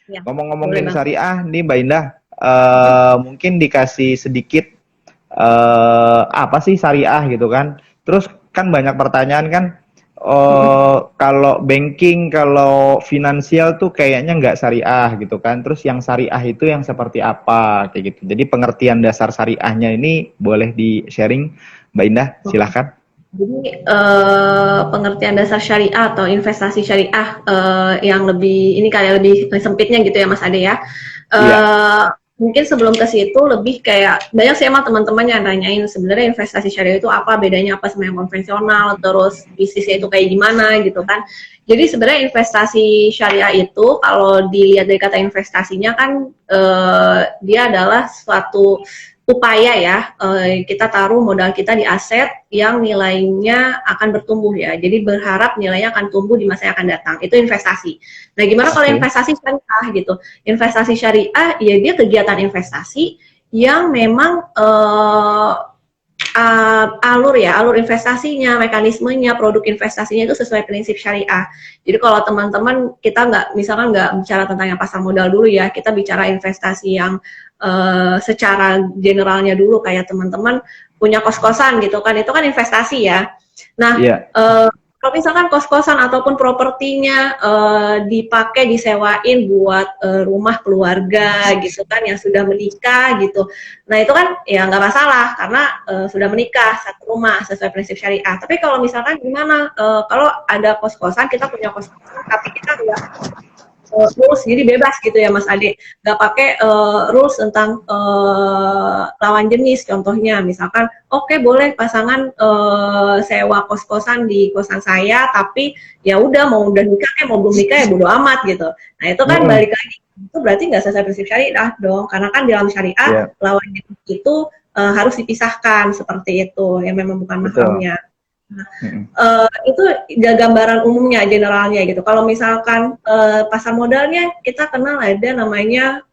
Ya, boleh Ngomong-ngomongin Bang. syariah nih Mbak Indah, Hmm? mungkin dikasih sedikit apa sih syariah gitu kan? Terus kan banyak pertanyaan kan, Hmm. kalau banking, kalau finansial tuh kayaknya nggak syariah gitu kan? Terus yang syariah itu yang seperti apa kayak gitu? Jadi pengertian dasar syariahnya ini boleh di sharing Mbak Indah, silahkan. Jadi pengertian dasar syariah atau investasi syariah yang lebih ini kayak lebih sempitnya gitu ya Mas Ade ya. Iya, Eh, Mungkin sebelum ke situ lebih kayak banyak sih emang teman-teman yang nanyain sebenarnya investasi syariah itu apa, bedanya apa sama yang konvensional, terus bisnisnya itu kayak gimana gitu kan. Jadi sebenarnya investasi syariah itu kalau dilihat dari kata investasinya kan dia adalah suatu upaya ya kita taruh modal kita di aset yang nilainya akan bertumbuh ya. Jadi berharap nilainya akan tumbuh di masa yang akan datang. Itu investasi. Nah, gimana kalau oke. investasi syariah gitu? Investasi syariah ya dia kegiatan investasi yang memang alur ya, alur investasinya, mekanismenya, produk investasinya itu sesuai prinsip syariah. Jadi kalau teman-teman kita nggak, misalkan nggak bicara tentang yang pasar modal dulu ya, kita bicara investasi yang secara generalnya dulu kayak teman-teman punya kos-kosan gitu kan, itu kan investasi ya. Nah, Iya, kalau misalkan kos-kosan ataupun propertinya dipakai disewain buat rumah keluarga gitu kan yang sudah menikah gitu. Nah itu kan ya nggak masalah karena sudah menikah satu rumah sesuai prinsip syariah. Tapi kalau misalkan gimana kalau ada kos-kosan kita punya kos-kosan tapi kita nggak rules jadi bebas gitu ya Mas Ade nggak pakai rules tentang lawan jenis contohnya misalkan oke, boleh pasangan sewa kos-kosan di kosan saya tapi ya udah mau udah nikah ya mau belum nikah ya bodo amat gitu nah itu kan mm-mm. balik lagi itu berarti nggak sesuai prinsip syariah dong karena kan dalam syariah Iya, lawan jenis itu harus dipisahkan seperti itu yang memang bukan betul. mahramnya. Mm-mm. Itu gambaran umumnya, generalnya gitu. Kalau misalkan pasar modalnya kita kenal ada namanya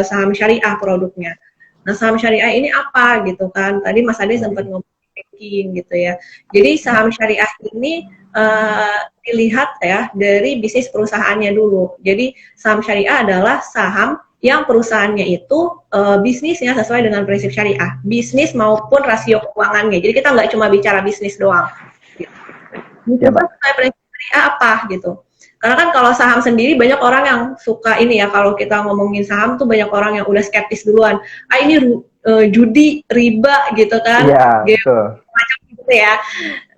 saham syariah produknya. Nah, saham syariah ini apa gitu kan? Tadi Mas Ade sempat ngomong banking gitu ya. Jadi saham syariah ini dilihat ya dari bisnis perusahaannya dulu. Jadi saham syariah adalah saham yang perusahaannya itu bisnisnya sesuai dengan prinsip syariah, bisnis maupun rasio keuangannya. Jadi kita nggak cuma bicara bisnis doang. Ya Bisnisnya Mbak. sesuai prinsip syariah apa gitu. Karena kan kalau saham sendiri banyak orang yang suka ini ya kalau kita ngomongin saham tuh banyak orang yang udah skeptis duluan. Ah ini judi, riba gitu kan, Iya, game betul. macam gitu ya.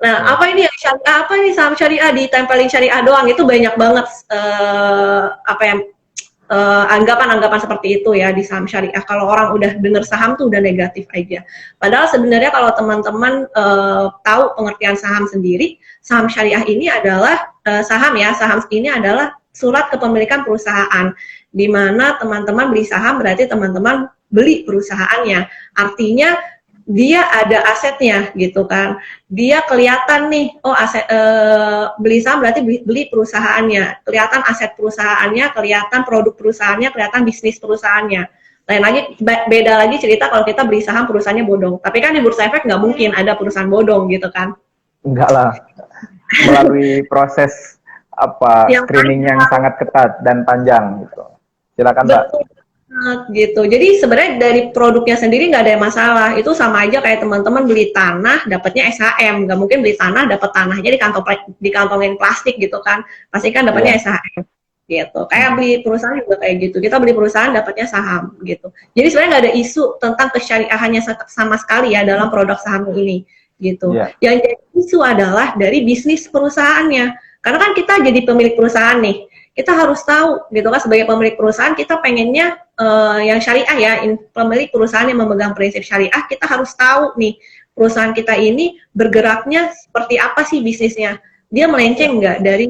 Nah, Ya. apa ini yang syariah? Apa ini saham syariah ditempelin syariah doang? Itu banyak banget apa yang anggapan-anggapan seperti itu ya di saham syariah. Kalau orang udah denger saham tuh udah negatif aja. Padahal sebenarnya kalau teman-teman tahu pengertian saham sendiri, saham syariah ini adalah saham ya, saham ini adalah surat kepemilikan perusahaan. Di mana teman-teman beli saham berarti teman-teman beli perusahaannya. Artinya dia ada asetnya gitu kan dia kelihatan nih oh aset beli saham berarti beli perusahaannya kelihatan aset perusahaannya kelihatan produk perusahaannya kelihatan bisnis perusahaannya lain lagi beda lagi cerita kalau kita beli saham perusahaannya bodong tapi kan di bursa efek nggak mungkin ada perusahaan bodong gitu kan Enggak lah, melalui proses apa yang screening yang sangat ketat dan panjang gitu. Silakan Mbak. betul banget gitu. Jadi sebenarnya dari produknya sendiri nggak ada yang masalah. Itu sama aja kayak teman-teman beli tanah dapatnya SHM. Nggak mungkin beli tanah dapat tanahnya dikantongin plastik gitu kan. Pasti kan dapatnya Iya. SHM gitu. Kayak Mm-mm. beli perusahaan juga kayak gitu. Kita beli perusahaan dapatnya saham gitu. Jadi sebenarnya nggak ada isu tentang kesyariahannya sama sekali ya dalam produk saham ini gitu. Iya. Yang jadi isu adalah dari bisnis perusahaannya. Karena kan kita jadi pemilik perusahaan nih kita harus tahu gitu kan sebagai pemilik perusahaan kita pengennya yang syariah ya pemilik perusahaan yang memegang prinsip syariah kita harus tahu nih perusahaan kita ini bergeraknya seperti apa sih bisnisnya dia Iya. melenceng nggak dari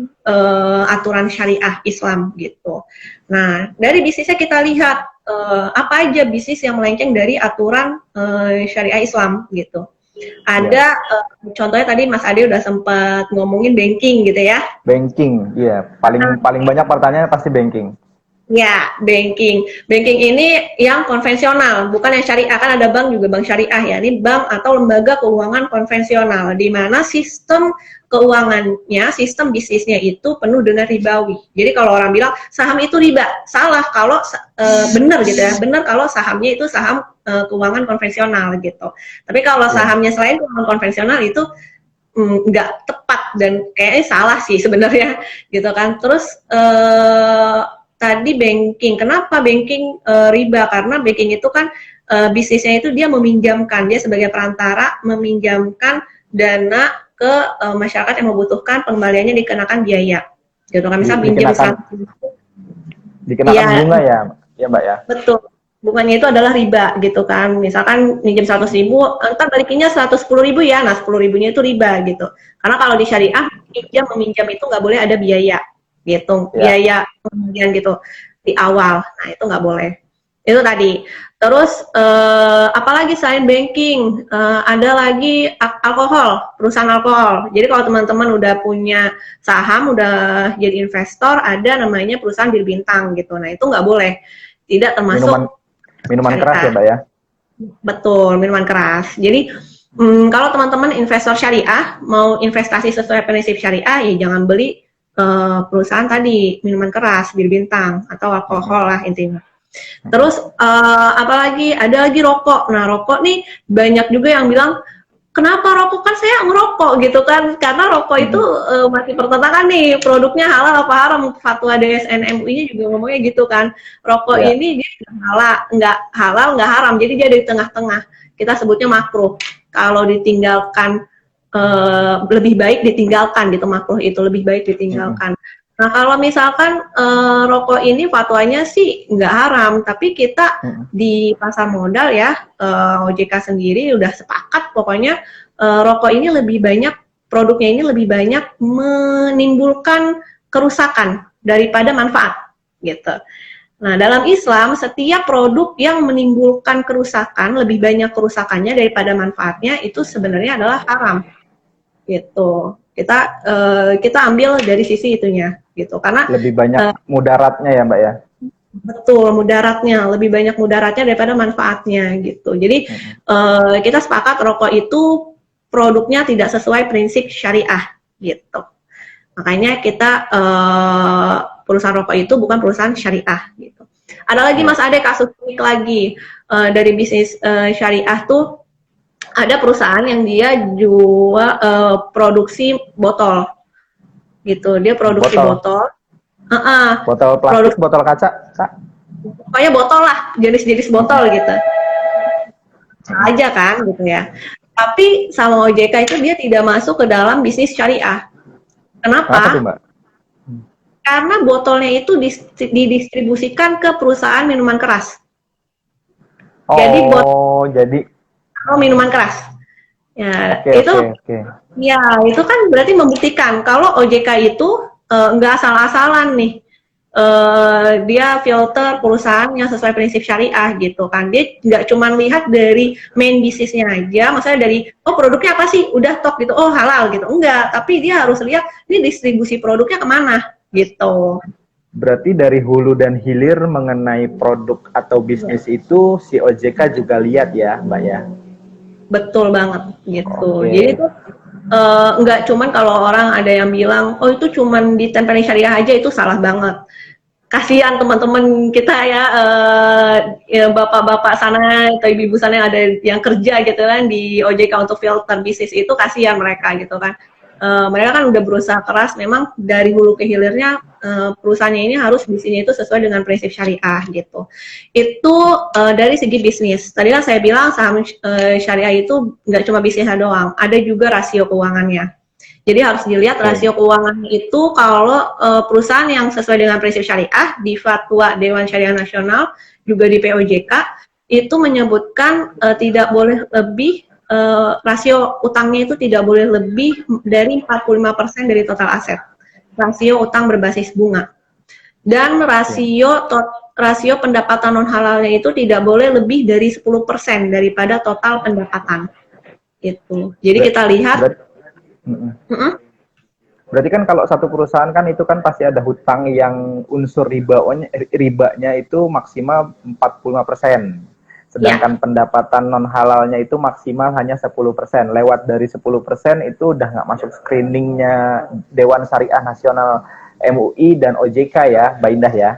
aturan syariah Islam gitu. Nah dari bisnisnya kita lihat apa aja bisnis yang melenceng dari aturan syariah Islam gitu. Iya. Ada contohnya tadi Mas Ade udah sempat ngomongin banking gitu ya. Banking, iya. Paling paling banyak pertanyaan pasti banking. Ya, banking. Banking ini yang konvensional, bukan yang syariah. Kan ada bank juga bank syariah ya. Ini bank atau lembaga keuangan konvensional, di mana sistem keuangannya, sistem bisnisnya itu penuh dengan ribawi. Jadi kalau orang bilang saham itu riba, salah kalau benar gitu ya. Benar kalau sahamnya itu saham keuangan konvensional gitu. Tapi kalau sahamnya selain keuangan konvensional itu nggak tepat dan kayaknya salah sih sebenarnya gitu kan. Terus tadi banking, kenapa banking riba? Karena banking itu kan bisnisnya itu dia meminjamkan, dia sebagai perantara meminjamkan dana ke masyarakat yang membutuhkan, pengembaliannya dikenakan biaya gitu kan. Misal pinjam dikenakan bunga ya Mbak ya. Betul, bunganya itu adalah riba gitu kan. Misalkan minjem 100.000, ntar balikinnya 110.000 ya, nah 10.000-nya itu riba gitu. Karena kalau di syariah meminjam itu nggak boleh ada biaya gitu, biaya kemudian gitu di awal, nah itu nggak boleh. Itu tadi. Terus apalagi selain banking, ada lagi alkohol, perusahaan alkohol. Jadi kalau teman-teman udah punya saham, udah jadi investor, ada namanya perusahaan bir bintang gitu. Nah itu nggak boleh, tidak termasuk minuman keras ya Mbak ya. Betul, minuman keras. Jadi kalau teman-teman investor syariah mau investasi sesuai prinsip syariah, ya jangan beli perusahaan tadi minuman keras, bir bintang atau alkohol lah intinya. Terus apalagi ada lagi rokok. Nah rokok nih banyak juga yang bilang kenapa rokok, kan saya ngerokok gitu kan, karena rokok itu masih pertentangan nih produknya halal apa haram. Fatwa DSN MUI-nya juga ngomongnya gitu kan, rokok ini dia nggak halal nggak haram, jadi dia di tengah-tengah, kita sebutnya makruh. Kalau ditinggalkan lebih baik ditinggalkan gitu, makruh itu lebih baik ditinggalkan. Nah kalau misalkan rokok ini fatwanya sih nggak haram, tapi kita di pasar modal ya, OJK sendiri udah sepakat pokoknya rokok ini lebih banyak, produknya ini lebih banyak menimbulkan kerusakan daripada manfaat gitu. Nah dalam Islam setiap produk yang menimbulkan kerusakan, lebih banyak kerusakannya daripada manfaatnya, itu sebenarnya adalah haram gitu. Kita ambil dari sisi itunya gitu, karena lebih banyak mudaratnya ya Mbak ya. Betul, mudaratnya lebih banyak mudaratnya daripada manfaatnya gitu. Jadi kita sepakat rokok itu produknya tidak sesuai prinsip syariah gitu. Makanya kita perusahaan rokok itu bukan perusahaan syariah gitu. Ada lagi Mas Ade kasus unik lagi dari bisnis syariah tuh. Ada perusahaan yang dia jual produksi botol, gitu. Dia produksi botol. Botol plastik, botol kaca, Kak? Pokoknya botol lah, jenis-jenis botol gitu. Aja kan, gitu ya. Tapi sama OJK itu dia tidak masuk ke dalam bisnis syariah. Kenapa? Tuh, Mbak? Karena botolnya itu didistribusikan ke perusahaan minuman keras. Jadi minuman keras. Ya, ya itu kan berarti membuktikan kalau OJK itu nggak asal-asalan nih. Dia filter perusahaan yang sesuai prinsip syariah gitu kan. Dia nggak cuma lihat dari main bisnisnya aja, maksudnya dari produknya apa sih, udah top gitu, halal gitu, enggak. Tapi dia harus lihat ini distribusi produknya kemana gitu. Berarti dari hulu dan hilir mengenai produk atau bisnis itu si OJK juga lihat ya Mbak ya. Betul banget gitu. Jadi itu nggak cuman kalau orang ada yang bilang itu cuman ditempelin syariah aja, itu salah banget. Kasihan teman-teman kita ya, bapak-bapak sana atau ibu-ibu sana yang ada yang kerja gitu kan di OJK untuk filter bisnis itu, kasihan mereka gitu kan. Mereka kan udah berusaha keras, memang dari hulu ke hilirnya perusahaannya ini harus bisnisnya itu sesuai dengan prinsip syariah gitu. Itu dari segi bisnis. Tadi kan saya bilang saham syariah itu nggak cuma bisnisnya doang, ada juga rasio keuangannya. Jadi harus dilihat rasio keuangan itu. Kalau perusahaan yang sesuai dengan prinsip syariah di Fatwa Dewan Syariah Nasional juga di POJK itu menyebutkan tidak boleh lebih, rasio utangnya itu tidak boleh lebih dari 45% dari total aset. Rasio utang berbasis bunga. Dan rasio pendapatan non halalnya itu tidak boleh lebih dari 10% daripada total pendapatan. Itu. Jadi kita lihat Berarti kan kalau satu perusahaan kan itu kan pasti ada hutang yang unsur ribanya itu maksimal 45%. Ya, Sedangkan pendapatan non halalnya itu maksimal hanya 10%. Lewat dari 10% itu udah nggak masuk screeningnya Dewan Syariah Nasional MUI dan OJK ya, Mbak Indah ya.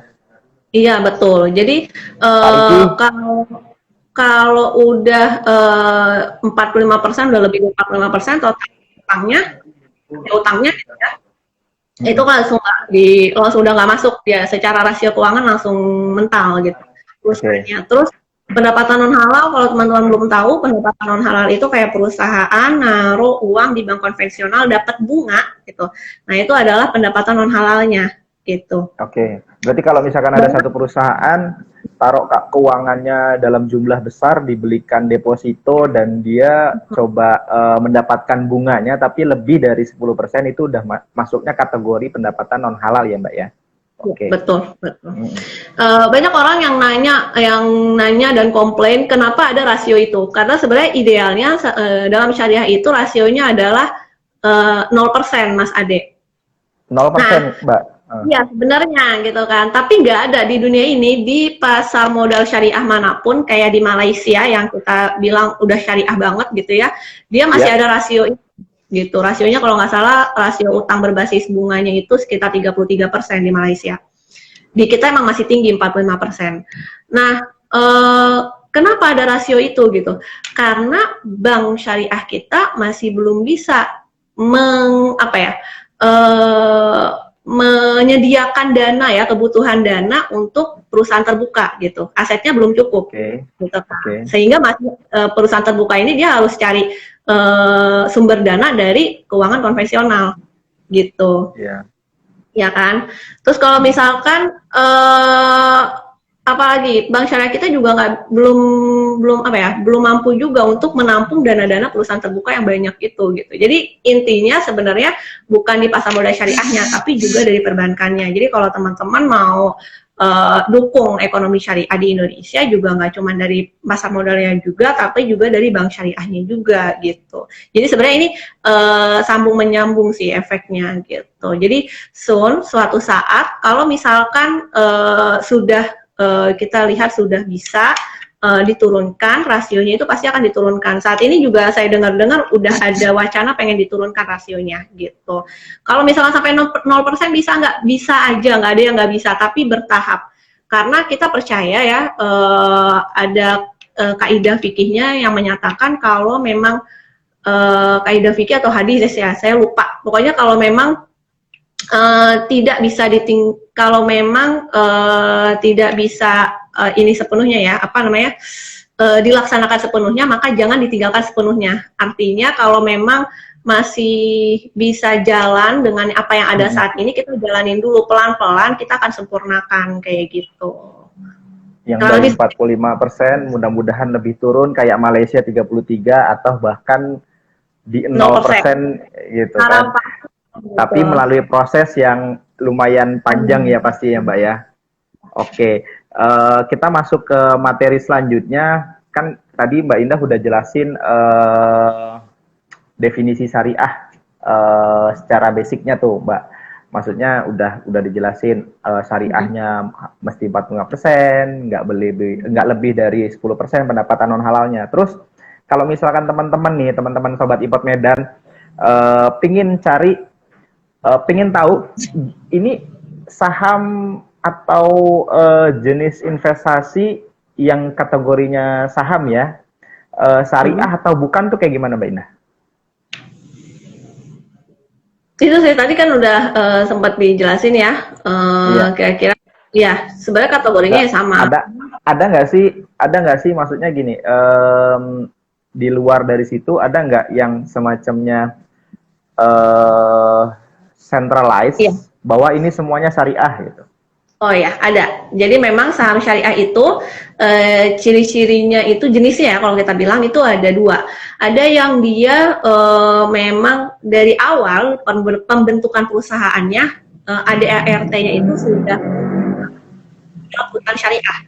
iya betul. Jadi Pak Riki, kalau kalau udah 45%, udah lebih dari 45% total utangnya, utangnya gitu ya, itu kan langsung langsung udah nggak masuk ya, secara rasio keuangan langsung mental gitu oke, perusahaannya. Terus pendapatan non halal, kalau teman-teman belum tahu, pendapatan non halal itu kayak perusahaan naruh uang di bank konvensional dapat bunga gitu. Nah, itu adalah pendapatan non halalnya gitu. oke. Berarti kalau misalkan ada satu perusahaan taruh keuangannya dalam jumlah besar, dibelikan deposito dan dia coba mendapatkan bunganya tapi lebih dari 10% itu udah masuknya kategori pendapatan non halal ya Mbak ya. Oke. Betul, betul. Mm. Banyak orang yang nanya dan komplain kenapa ada rasio itu. Karena sebenarnya idealnya dalam syariah itu rasionya adalah 0% Mas Ade. 0% Nah, Mbak. iya sebenarnya gitu kan. Tapi nggak ada di dunia ini, di pasar modal syariah manapun, kayak di Malaysia yang kita bilang udah syariah banget gitu ya, dia masih Ya. ada rasio gitu. Rasionya kalau nggak salah, rasio utang berbasis bunganya itu sekitar 33% di Malaysia. Di kita emang masih tinggi 45%. Nah, kenapa ada rasio itu gitu? Karena bank syariah kita masih belum bisa apa ya, eh, menyediakan dana ya, kebutuhan dana untuk perusahaan terbuka gitu. Asetnya belum cukup Oke. gitu Oke. kan. Sehingga masih perusahaan terbuka ini dia harus cari sumber dana dari keuangan konvensional gitu. Ya. Ya kan. Terus kalau misalkan apalagi bank syariah kita juga belum apa ya, belum mampu juga untuk menampung dana-dana perusahaan terbuka yang banyak itu gitu. Jadi intinya sebenarnya bukan di pasar modal syariahnya, tapi juga dari perbankannya. Jadi kalau teman-teman mau dukung ekonomi syariah di Indonesia, juga nggak cuma dari pasar modalnya juga, tapi juga dari bank syariahnya juga gitu. Jadi sebenarnya ini sambung menyambung sih efeknya gitu. Jadi suatu saat kalau misalkan kita lihat sudah bisa diturunkan rasionya, itu pasti akan diturunkan. Saat ini juga saya dengar-dengar udah ada wacana pengen diturunkan rasionya gitu. Kalau misalnya sampai 0% bisa nggak? Bisa aja, nggak ada yang nggak bisa, tapi bertahap. Karena kita percaya ya ada kaidah fikihnya yang menyatakan kalau memang kaidah fikih atau hadis ya, saya lupa. Pokoknya kalau memang tidak bisa kalau memang tidak bisa ini sepenuhnya ya, apa namanya, dilaksanakan sepenuhnya, maka jangan ditinggalkan sepenuhnya. Artinya kalau memang masih bisa jalan dengan apa yang ada saat ini, kita jalanin dulu pelan-pelan, kita akan sempurnakan kayak gitu. Yang Kalau dari 45% mudah-mudahan lebih turun kayak Malaysia 33 atau bahkan di 0% gitu kan. harapan Tapi melalui proses yang lumayan panjang ya pasti ya Mbak ya. Oke, kita masuk ke materi selanjutnya. Kan tadi Mbak Indah udah jelasin definisi syariah secara basicnya tuh Mbak. Maksudnya udah dijelasin syariahnya mesti 45%, nggak lebih dari 10% pendapatan non halalnya. Terus kalau misalkan teman-teman sobat Ipot Medan pingin tahu ini saham atau jenis investasi yang kategorinya saham ya, syariah atau bukan tuh kayak gimana Mbak Indah? Itu saya tadi kan udah sempat dijelasin ya, Iya. kira-kira ya sebenarnya kategorinya ya sama. Ada nggak sih maksudnya gini, di luar dari situ ada nggak yang semacamnya centralized bahwa ini semuanya syariah gitu? Oh ya, ada. Jadi memang saham syariah itu ciri-cirinya itu jenisnya ya, kalau kita bilang itu ada dua. Ada yang dia memang dari awal pembentukan perusahaannya ADART-nya itu sudah perusahaan syariah.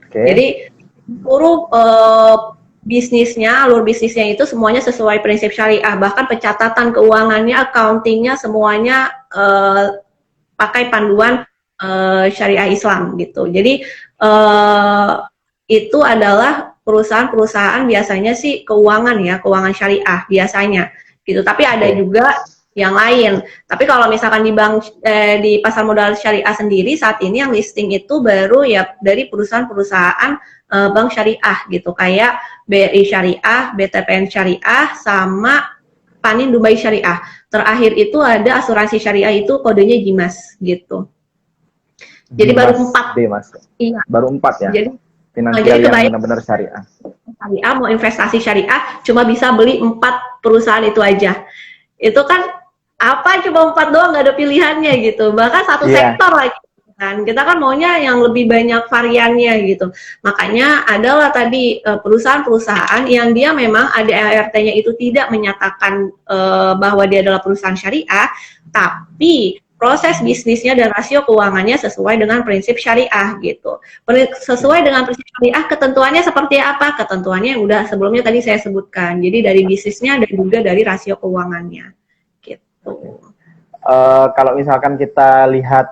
Okay. Jadi seluruh bisnisnya, alur bisnisnya itu semuanya sesuai prinsip syariah, bahkan pencatatan keuangannya, accountingnya semuanya pakai panduan syariah Islam gitu. Jadi itu adalah perusahaan-perusahaan biasanya sih keuangan ya, keuangan syariah biasanya gitu. Tapi ada juga yang lain. Tapi kalau misalkan di bank di pasar modal syariah sendiri saat ini yang listing itu baru ya dari perusahaan-perusahaan bank syariah gitu, kayak BRI Syariah, BTPN Syariah, sama Panin Dubai Syariah. Terakhir itu ada asuransi syariah itu kodenya Jimas gitu. Jadi Dimas, baru 4. Dimas. Iya. Baru 4 ya. Jadi Finansial yang benar-benar syariah. Syariah mau investasi syariah cuma bisa beli 4 perusahaan itu aja. Itu kan apa, cuma 4 doang, nggak ada pilihannya gitu. Bahkan satu sektor lagi kan. Kita kan maunya yang lebih banyak variannya gitu. Makanya adalah tadi perusahaan-perusahaan yang dia memang ADART-nya itu tidak menyatakan bahwa dia adalah perusahaan syariah, tapi proses bisnisnya dan rasio keuangannya sesuai dengan prinsip syariah gitu. Sesuai dengan prinsip syariah, ketentuannya seperti apa? Ketentuannya yang udah sebelumnya tadi saya sebutkan. Jadi dari bisnisnya dan juga dari rasio keuangannya gitu. Kalau misalkan kita lihat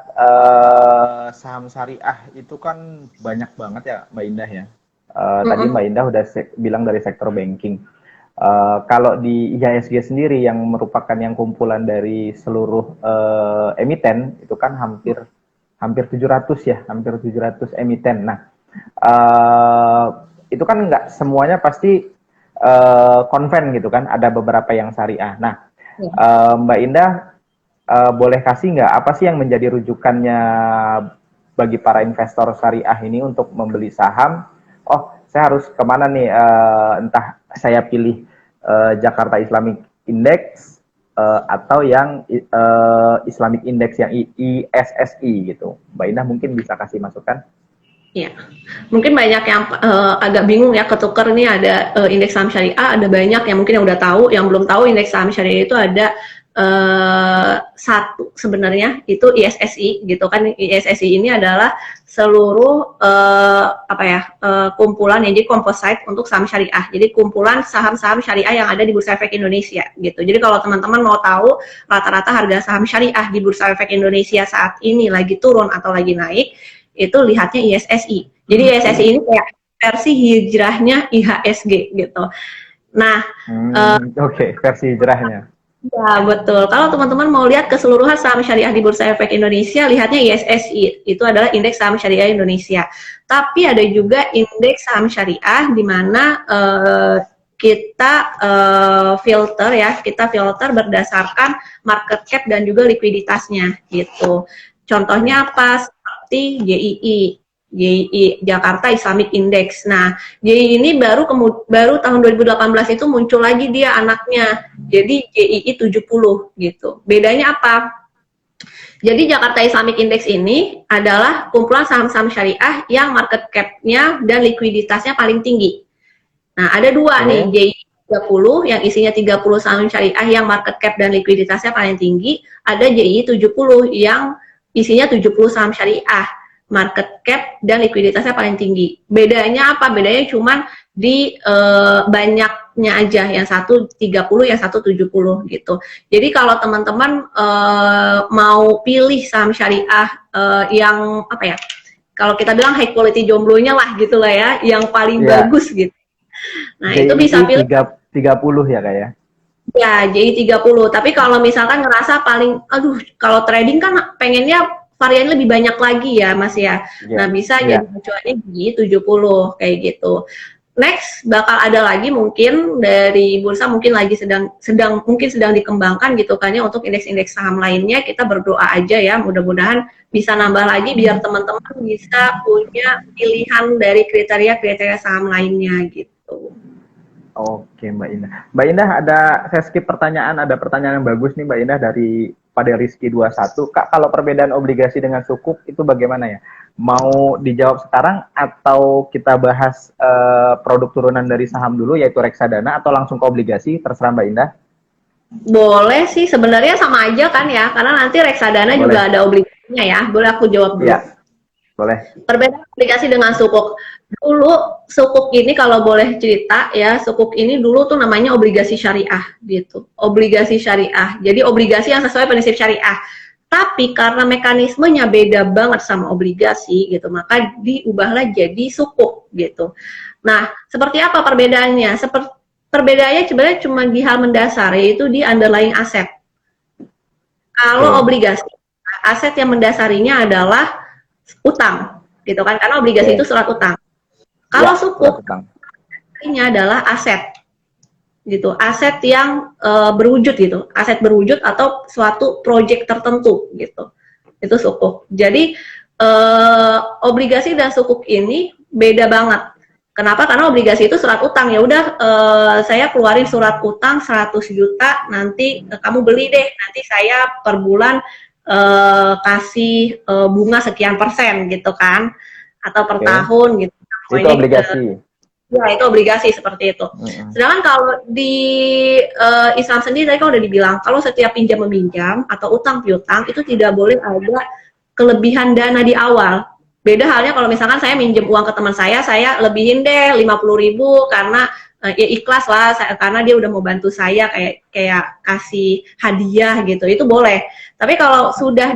saham syariah itu kan banyak banget ya Mbak Indah ya. Tadi Mbak Indah udah bilang dari sektor banking. Kalau di IHSG sendiri yang merupakan yang kumpulan dari seluruh emiten itu kan hampir 700 ya, hampir 700 emiten. Nah, itu kan nggak semuanya pasti konven gitu kan, ada beberapa yang syariah. Nah, Mbak Indah boleh kasih nggak apa sih yang menjadi rujukannya bagi para investor syariah ini untuk membeli saham? Oh, saya harus kemana nih? Entah saya pilih Jakarta Islamic Index atau yang Islamic Index yang ISSI gitu. Mbak Indah mungkin bisa kasih masukan? Ya, mungkin banyak yang agak bingung ya, ketuker nih ada indeks saham syariah, ada banyak yang mungkin yang udah tahu, yang belum tahu indeks saham syariah itu ada satu sebenarnya itu ISSI gitu kan. ISSI ini adalah seluruh kumpulan yang jadi composite untuk saham syariah. Jadi kumpulan saham-saham syariah yang ada di Bursa Efek Indonesia gitu. Jadi kalau teman-teman mau tahu rata-rata harga saham syariah di Bursa Efek Indonesia saat ini lagi turun atau lagi naik, itu lihatnya ISSI. Jadi ISSI ini kayak versi hijrahnya IHSG gitu. Nah, versi hijrahnya. Ya, betul. Kalau teman-teman mau lihat keseluruhan saham syariah di Bursa Efek Indonesia, lihatnya ISSI. Itu adalah indeks saham syariah Indonesia. Tapi ada juga indeks saham syariah di mana kita filter ya, kita filter berdasarkan market cap dan juga likuiditasnya gitu. Contohnya apa? Seperti JII Jakarta Islamic Index. Nah, JII ini baru tahun 2018 itu muncul lagi dia anaknya. Jadi JII 70 gitu. Bedanya apa? Jadi Jakarta Islamic Index ini adalah kumpulan saham-saham syariah yang market cap-nya dan likuiditasnya paling tinggi. Nah, ada dua nih, JII 30 yang isinya 30 saham syariah yang market cap dan likuiditasnya paling tinggi. Ada JII 70 yang isinya 70 saham syariah, market cap dan likuiditasnya paling tinggi. Bedanya apa? Bedanya cuman di banyaknya aja, yang satu 30, yang satu 70 gitu. Jadi kalau teman-teman mau pilih saham syariah yang apa ya? Kalau kita bilang high quality jomblonya lah gitu lah ya, yang paling bagus gitu. Nah, itu bisa pilih 30 ya Kak ya? Ya, JI 30. Tapi kalau misalkan ngerasa paling, kalau trading kan pengennya varian lebih banyak lagi ya, Mas ya. Nah, bisa jadi acuannya JI 70 kayak gitu. Next, bakal ada lagi mungkin dari bursa mungkin lagi sedang dikembangkan gitu kan ya untuk indeks-indeks saham lainnya. Kita berdoa aja ya, mudah-mudahan bisa nambah lagi biar teman-teman bisa punya pilihan dari kriteria-kriteria saham lainnya gitu. Oke Mbak Indah. Mbak Indah saya skip pertanyaan, ada pertanyaan yang bagus nih Mbak Indah dari pada Rizky 21. Kak, kalau perbedaan obligasi dengan sukuk itu bagaimana ya? Mau dijawab sekarang atau kita bahas produk turunan dari saham dulu yaitu reksadana atau langsung ke obligasi? Terserah Mbak Indah. Boleh sih, sebenarnya sama aja kan ya, karena nanti reksadana juga ada obligasinya ya. Boleh aku jawab dulu? Boleh. Perbedaan obligasi dengan sukuk. Dulu sukuk ini kalau boleh cerita ya, sukuk ini dulu tuh namanya obligasi syariah gitu. Obligasi syariah. Jadi obligasi yang sesuai prinsip syariah. Tapi karena mekanismenya beda banget sama obligasi gitu, maka diubahlah jadi sukuk gitu. Nah, seperti apa perbedaannya? Perbedaannya sebenarnya cuma di hal mendasar, yaitu di underlying aset. Kalau obligasi, aset yang mendasarinya adalah utang, gitu kan? Karena obligasi itu surat utang. Kalau Ya, surat sukuk, utang. ini adalah aset, gitu. Aset yang berwujud gitu, aset berwujud atau suatu proyek tertentu, gitu. Itu sukuk. Jadi obligasi dan sukuk ini beda banget. Kenapa? Karena obligasi itu surat utang. Ya udah, saya keluarin surat utang 100 juta, nanti kamu beli deh. Nanti saya per bulan kasih bunga sekian persen gitu kan, atau per tahun gitu. Itu Pokoknya obligasi. ya itu obligasi seperti itu. Sedangkan kalau di Islam sendiri tadi kan udah dibilang, kalau setiap pinjam meminjam atau utang piutang itu tidak boleh ada kelebihan dana di awal. Beda halnya kalau misalkan saya minjem uang ke teman saya lebihin deh 50.000 karena ya ikhlas lah, karena dia udah mau bantu saya, kayak kasih hadiah gitu, itu boleh. Tapi kalau sudah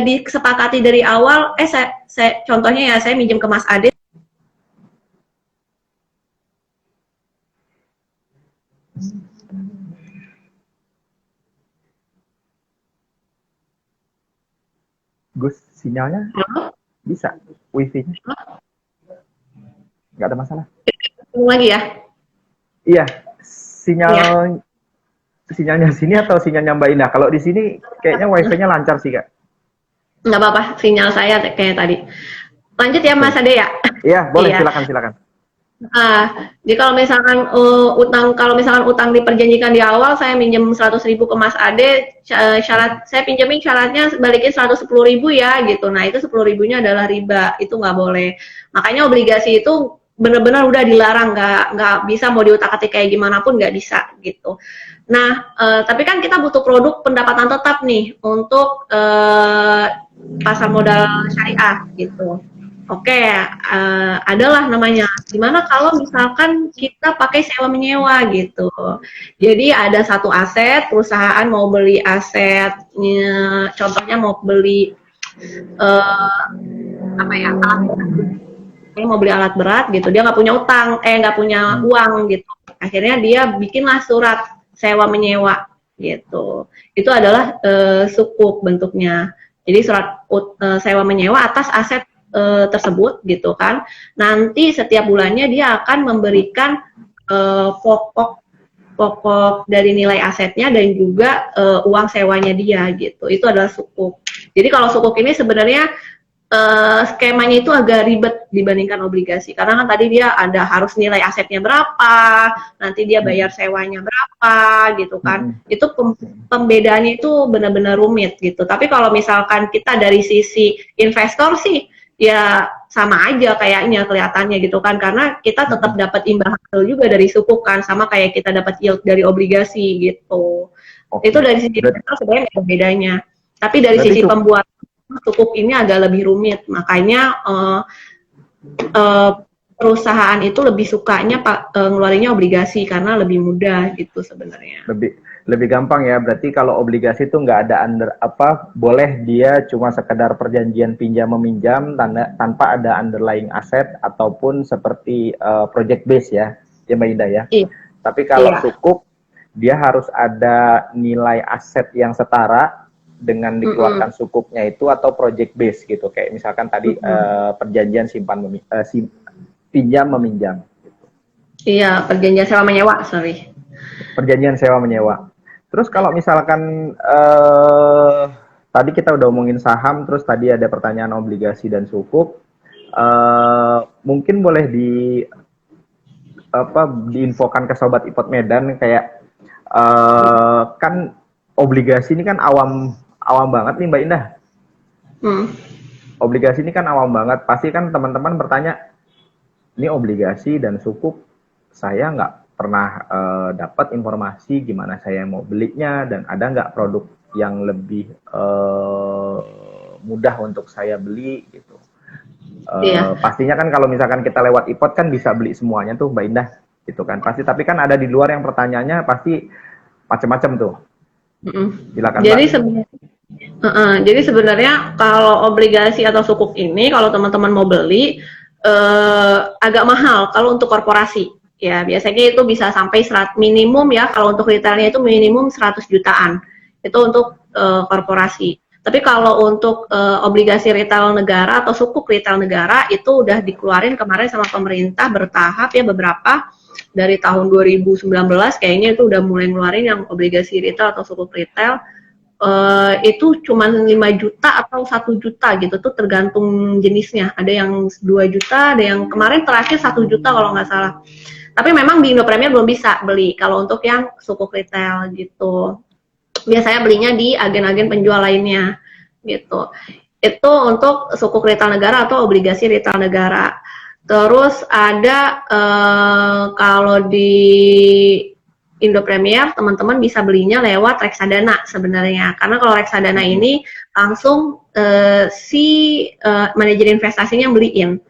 disepakati dari awal, saya contohnya ya, saya minjem ke Mas Ade. Gus, sinyalnya bisa, wifi-nya nggak ada masalah. Lagi ya. Iya, sinyalnya sini atau sinyalnya Mbak Indah? Kalau di sini kayaknya wifi-nya lancar sih, Kak. Nggak apa-apa, sinyal saya kayak tadi. Lanjut ya Mas Ade ya. Iya, boleh, Iya. silakan. Jadi kalau misalkan utang diperjanjikan di awal, saya minjem 100.000 ke Mas Ade, syarat saya pinjemin syaratnya balikin 110.000 ya gitu. Nah itu 10.000-nya adalah riba, itu nggak boleh. Makanya obligasi itu benar-benar udah dilarang, nggak bisa mau diutak-atik kayak gimana pun nggak bisa gitu. Nah tapi kan kita butuh produk pendapatan tetap nih untuk pasar modal syariah gitu. Oke, adalah namanya. Gimana kalau misalkan kita pakai sewa menyewa gitu. Jadi ada satu aset, perusahaan mau beli aset, contohnya mau beli apa ya, alat berat. Dia mau beli alat berat gitu, dia nggak punya utang, nggak punya uang gitu. Akhirnya dia bikinlah surat sewa menyewa gitu. Itu adalah sukuk bentuknya. Jadi surat sewa menyewa atas aset tersebut gitu kan. Nanti setiap bulannya dia akan memberikan pokok dari nilai asetnya dan juga uang sewanya dia gitu. Itu adalah sukuk. Jadi kalau sukuk ini sebenarnya skemanya itu agak ribet dibandingkan obligasi, karena kan tadi dia ada harus nilai asetnya berapa, nanti dia bayar sewanya berapa gitu kan. Itu pembedaannya itu benar-benar rumit gitu. Tapi kalau misalkan kita dari sisi investor sih ya sama aja kayaknya kelihatannya gitu kan, karena kita tetap dapat imbal hasil juga dari sukuk kan, sama kayak kita dapat yield dari obligasi gitu. Itu dari sisi investor sebenarnya ada bedanya, tapi dari sisi pembuat sukuk ini agak lebih rumit. Makanya perusahaan itu lebih sukanya ngeluarinnya obligasi karena lebih mudah gitu sebenarnya. Lebih gampang ya. Berarti kalau obligasi itu nggak ada boleh dia cuma sekedar perjanjian pinjam meminjam tanpa ada underlying aset ataupun seperti project base ya, Mbak Indah ya. Iya. Tapi kalau sukuk dia harus ada nilai aset yang setara dengan dikeluarkan sukuknya itu atau project base gitu. Kayak misalkan tadi perjanjian pinjam meminjam. Iya, perjanjian sewa menyewa, sorry. Perjanjian sewa menyewa. Terus kalau misalkan tadi kita udah omongin saham, terus tadi ada pertanyaan obligasi dan sukuk. Mungkin boleh diinfokan ke Sobat Ipot Medan kayak kan obligasi ini kan awam banget nih Mbak Indah. Obligasi ini kan awam banget. Pasti kan teman-teman bertanya, ini obligasi dan sukuk saya nggak pernah dapat informasi gimana saya mau belinya, dan ada nggak produk yang lebih mudah untuk saya beli gitu. Iya. Pastinya kan kalau misalkan kita lewat iPod kan bisa beli semuanya tuh Mbak Indah gitu kan. Pasti tapi kan ada di luar yang pertanyaannya pasti macam-macam tuh. Silakan Mbak. Jadi sebenarnya kalau obligasi atau sukuk ini kalau teman-teman mau beli agak mahal kalau untuk korporasi. Ya, biasanya itu bisa sampai minimum ya kalau untuk retailnya itu minimum 100 jutaan. Itu untuk korporasi. Tapi kalau untuk obligasi retail negara atau sukuk retail negara itu udah dikeluarin kemarin sama pemerintah bertahap ya beberapa dari tahun 2019 kayaknya itu udah mulai ngeluarin yang obligasi retail atau sukuk retail itu cuma 5 juta atau 1 juta gitu tuh tergantung jenisnya. Ada yang 2 juta, ada yang kemarin terakhir 1 juta kalau nggak salah. Tapi memang di Indo Premier belum bisa beli kalau untuk yang sukuk retail gitu. Biasanya belinya di agen-agen penjual lainnya gitu. Itu untuk sukuk retail negara atau obligasi retail negara. Terus ada kalau di Indo Premier teman-teman bisa belinya lewat reksadana sebenarnya. Karena kalau reksadana ini langsung manajer investasinya beliin.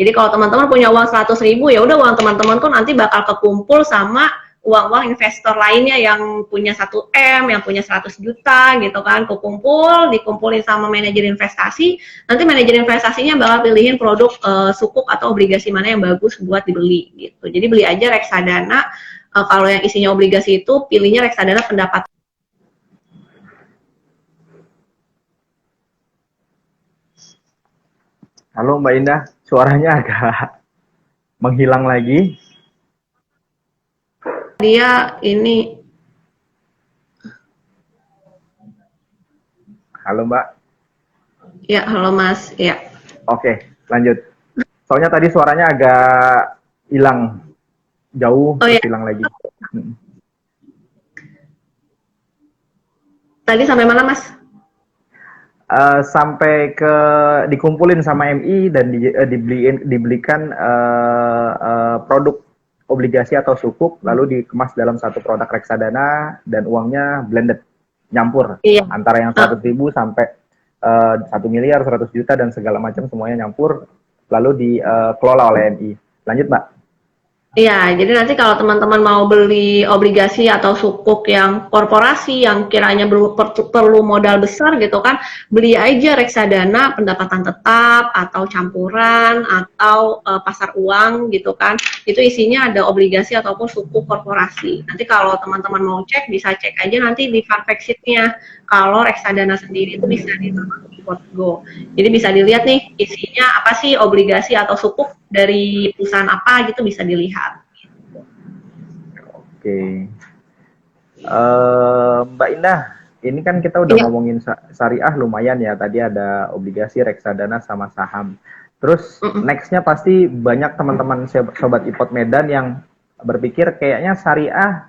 Jadi kalau teman-teman punya uang 100.000 ya udah uang teman-teman tuh nanti bakal kekumpul sama uang-uang investor lainnya yang punya 1M, yang punya 100 juta gitu kan, dikumpulin sama manajer investasi, nanti manajer investasinya bakal pilihin produk sukuk atau obligasi mana yang bagus buat dibeli gitu. Jadi beli aja reksadana, kalau yang isinya obligasi itu pilihnya reksadana pendapatan. Halo Mbak Indah, suaranya agak menghilang lagi. Dia ini. Halo Mbak. Ya, halo Mas. Ya. Oke, lanjut. Soalnya tadi suaranya agak hilang jauh, hilang lagi. Tadi sampai mana Mas? Sampai ke dikumpulin sama MI dan dibelikan produk obligasi atau sukuk lalu dikemas dalam satu produk reksadana dan uangnya blended nyampur antara yang 100.000 sampai 1 miliar 100 juta dan segala macam semuanya nyampur lalu dikelola oleh MI. Lanjut Mbak. Iya, jadi nanti kalau teman-teman mau beli obligasi atau sukuk yang korporasi yang kiranya perlu modal besar gitu kan, beli aja reksadana pendapatan tetap atau campuran atau pasar uang gitu kan. Itu isinya ada obligasi ataupun sukuk korporasi. Nanti kalau teman-teman mau cek bisa cek aja nanti di fund fact sheet-nya. Kalau reksadana sendiri itu bisa ditaruh di Portgo. Jadi bisa dilihat nih isinya apa sih obligasi atau sukuk dari perusahaan apa gitu bisa dilihat. Oke. Mbak Indah, ini kan kita udah ngomongin syariah lumayan ya. Tadi ada obligasi, reksadana, sama saham. Terus nextnya pasti banyak teman-teman sobat iPod Medan yang berpikir kayaknya syariah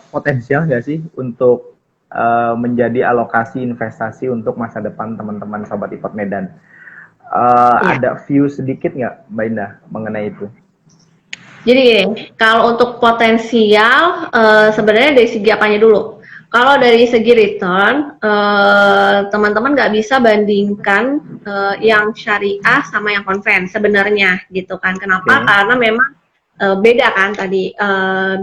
potensial nggak sih untuk menjadi alokasi investasi untuk masa depan teman-teman sobat iPod Medan. Ada view sedikit nggak Mbak Indah mengenai itu? Jadi kalau untuk potensial sebenarnya dari segi apanya dulu? Kalau dari segi return, teman-teman nggak bisa bandingkan yang syariah sama yang konven sebenarnya gitu kan. Kenapa? Karena memang beda kan tadi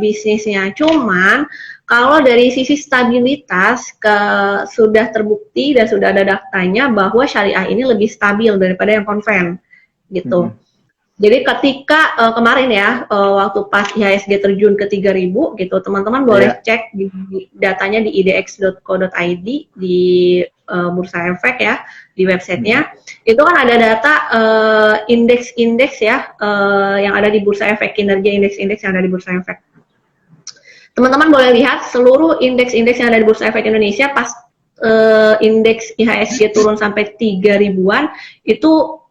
bisnisnya. Cuman kalau dari sisi stabilitas sudah terbukti dan sudah ada datanya bahwa syariah ini lebih stabil daripada yang konven gitu. Jadi ketika kemarin ya waktu pas IHSG terjun ke 3.000 gitu, teman-teman boleh cek di datanya di idx.co.id di Bursa Efek ya, di websitenya. Itu kan ada data indeks-indeks ya yang ada di Bursa Efek, kinerja indeks-indeks yang ada di Bursa Efek. Teman-teman boleh lihat seluruh indeks-indeks yang ada di Bursa Efek Indonesia pas indeks IHSG turun sampai 3.000-an itu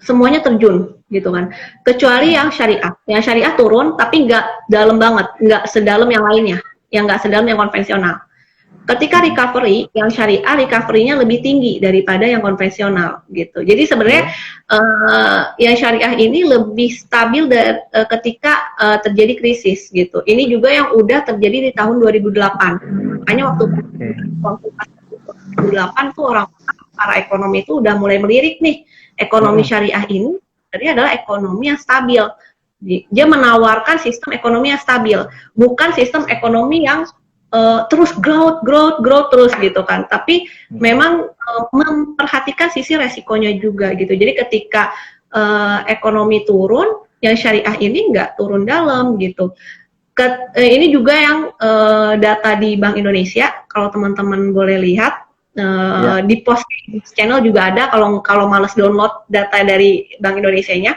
semuanya terjun gitu kan, kecuali yang syariah turun tapi nggak dalam banget, nggak sedalam yang lainnya, yang nggak sedalam yang konvensional. Ketika recovery, yang syariah recovery-nya lebih tinggi daripada yang konvensional gitu. Jadi sebenarnya yang syariah ini lebih stabil ketika terjadi krisis gitu. Ini juga yang udah terjadi di tahun 2008. Makanya waktu 2008 tuh orang para ekonomi itu udah mulai melirik nih, ekonomi syariah ini sebenarnya adalah ekonomi yang stabil. Dia menawarkan sistem ekonomi yang stabil, bukan sistem ekonomi yang terus growth terus gitu kan. Tapi memang memperhatikan sisi resikonya juga gitu. Jadi ketika ekonomi turun, yang syariah ini nggak turun dalam gitu. Ini juga yang data di Bank Indonesia, kalau teman-teman boleh lihat di post channel juga ada. Kalau males download data dari Bank Indonesia-nya,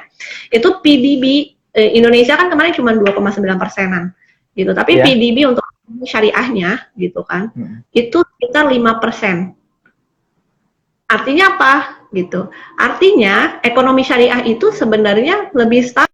itu PDB Indonesia kan kemarin cuma 2,9%-an gitu, tapi PDB untuk syariahnya gitu kan, itu sekitar 5%. Artinya apa gitu? Artinya ekonomi syariah itu sebenarnya lebih stabil.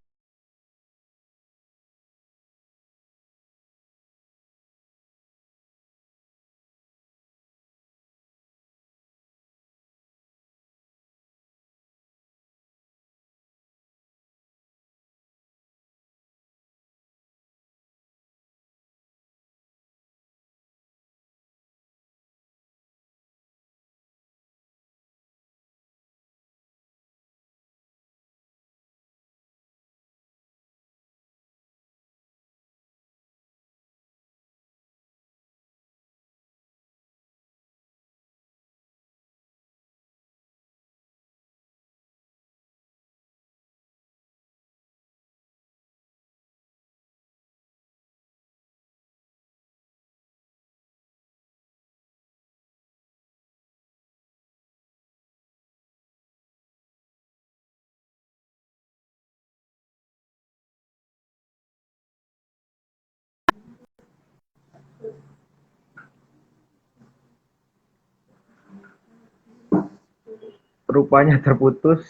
Rupanya terputus,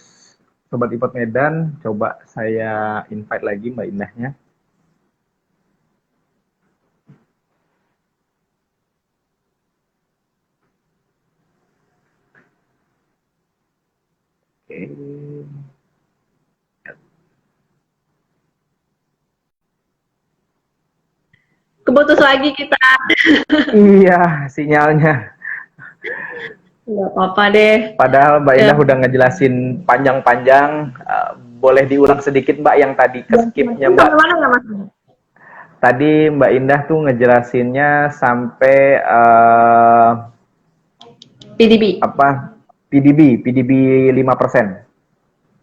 Sobat Ipot Medan. Coba saya invite lagi Mbak Indahnya. Oke. Keputus lagi kita. Iya, sinyalnya. Nggak apa-apa deh. Padahal Mbak Indah udah ngejelasin panjang-panjang. Boleh diulang sedikit Mbak yang tadi keskipnya Mbak. Tadi Mbak Indah tuh ngejelasinnya sampai PDB. Apa? PDB 5%.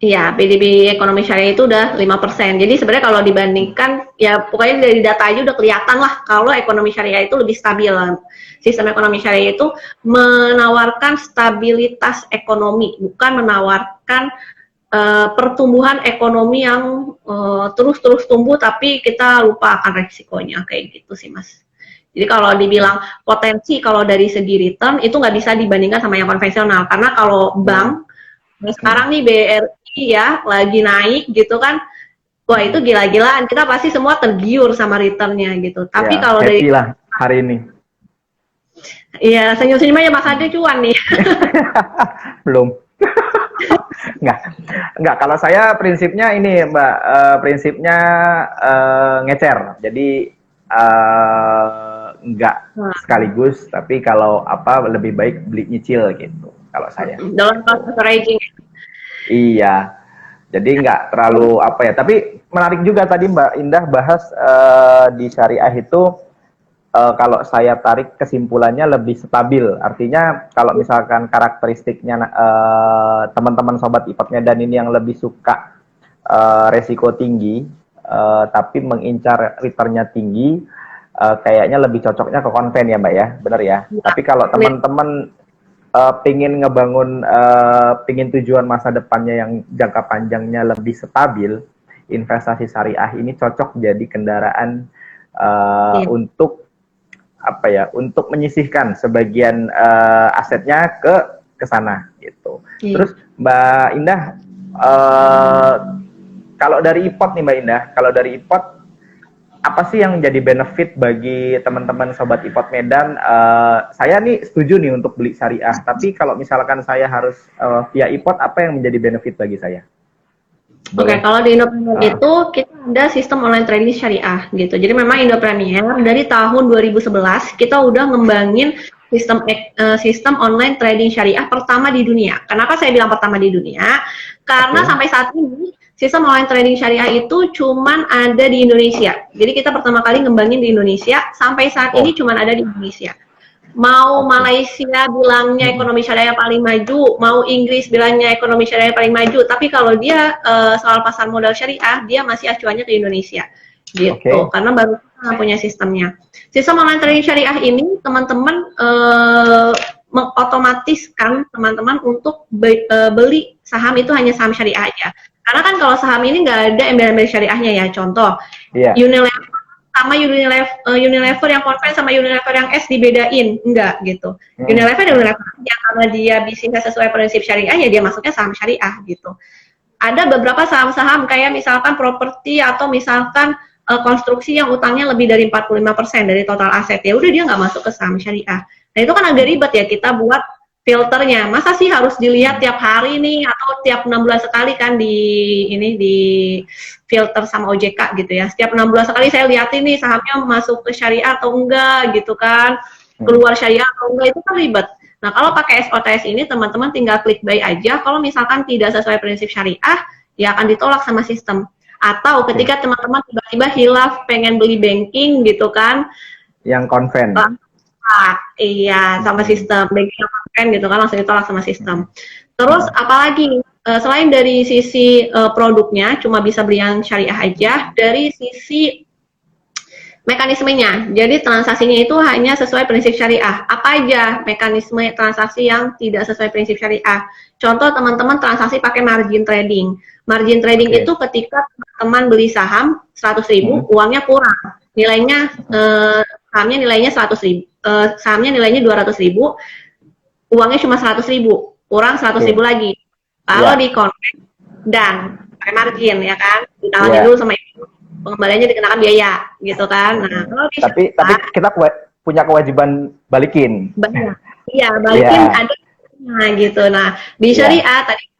Iya, PDB ekonomi syariah itu udah 5%. Jadi sebenarnya kalau dibandingkan, ya pokoknya dari data aja udah kelihatan lah kalau ekonomi syariah itu lebih stabil. Sistem ekonomi syariah itu menawarkan stabilitas ekonomi, bukan menawarkan pertumbuhan ekonomi yang terus-terus tumbuh tapi kita lupa akan resikonya, kayak gitu sih Mas. Jadi kalau dibilang potensi kalau dari segi return itu nggak bisa dibandingkan sama yang konvensional, karena kalau bank sekarang nih BRI ya lagi naik gitu kan, wah itu gila-gilaan, kita pasti semua tergiur sama returnnya gitu. Tapi Ya, kalau happy dari lah hari ini. Iya, senyum-senyum aja Mas Ade cuan nih. Belum. Enggak. Kalau saya prinsipnya ini Mbak, prinsipnya ngecer. Jadi enggak sekaligus, tapi kalau apa lebih baik beli nyicil gitu. Kalau saya. Dalam proses raging. Iya. Jadi nggak terlalu apa ya. Tapi menarik juga tadi Mbak Indah bahas di syariah itu kalau saya tarik kesimpulannya lebih stabil. Artinya kalau misalkan karakteristiknya teman-teman Sobat Ipot Medan ini yang lebih suka resiko tinggi, tapi mengincar returnnya tinggi, kayaknya lebih cocoknya ke konven ya Mbak ya, benar ya. Tapi kalau teman-teman pingin ngebangun, pingin tujuan masa depannya yang jangka panjangnya lebih stabil, investasi syariah ini cocok jadi kendaraan untuk apa ya, untuk menyisihkan sebagian asetnya ke sana gitu. Terus Mbak Indah, kalau dari Ipot nih Mbak Indah, kalau dari Ipot apa sih yang menjadi benefit bagi teman-teman Sobat Ipot Medan? Saya nih setuju nih untuk beli syariah, tapi kalau misalkan saya harus via Ipot, apa yang menjadi benefit bagi saya? Oke, kalau di Indo Premier itu kita ada sistem online trading syariah gitu. Jadi memang Indo Premier dari tahun 2011 kita udah ngembangin sistem online trading syariah pertama di dunia. Kenapa saya bilang pertama di dunia? Karena sampai saat ini sistem online trading syariah itu cuman ada di Indonesia. Jadi kita pertama kali ngembangin di Indonesia, sampai saat ini cuman ada di Indonesia. Mau Malaysia bilangnya ekonomi syariah paling maju, mau Inggris bilangnya ekonomi syariah paling maju, tapi kalau dia soal pasar modal syariah, dia masih acuannya ke Indonesia. Gitu, karena baru punya sistemnya. Sistem online trading syariah ini teman-teman mengotomatiskan teman-teman untuk beli saham itu hanya saham syariah aja. Karena kan kalau saham ini nggak ada embel-embel syariahnya ya. Contoh, Unilever sama Unilever yang konven sama Unilever yang S dibedain, enggak gitu. Unilever yang karena dia bisnisnya sesuai prinsip syariah ya dia masuknya saham syariah gitu. Ada beberapa saham-saham kayak misalkan properti atau misalkan konstruksi yang utangnya lebih dari 45% dari total aset, ya udah dia nggak masuk ke saham syariah. Nah itu kan agak ribet ya kita buat filternya. Masa sih harus dilihat tiap hari nih atau tiap 6 bulan sekali kan di filter sama OJK gitu ya. Setiap 6 bulan sekali saya lihat ini sahamnya masuk ke syariah atau enggak gitu kan, keluar syariah atau enggak, itu kan ribet. Nah kalau pakai SOTS ini teman-teman tinggal klik buy aja. Kalau misalkan tidak sesuai prinsip syariah ya akan ditolak sama sistem. Atau ketika teman-teman tiba-tiba hilaf pengen beli banking gitu kan, yang konven, iya sama sistem banking konven gitu kan langsung ditolak sama sistem. Terus apalagi selain dari sisi produknya cuma bisa beli yang syariah aja, dari sisi mekanismenya, jadi transaksinya itu hanya sesuai prinsip syariah. Apa aja mekanisme transaksi yang tidak sesuai prinsip syariah? Contoh teman-teman transaksi pakai margin trading. Margin trading itu ketika teman beli saham 100.000, uangnya kurang, nilainya sahamnya nilainya 100.000, sahamnya nilainya 200.000, uangnya cuma 100.000, kurang 100.000 lagi. Kalau di konvert dan pakai margin ya kan, ditawanya dulu sama itu, pengembaliannya dikenakan biaya gitu kan. Nah, kalau di tapi kita punya kewajiban balikin. Iya, balikin ada gitu. Nah, di syariah tadi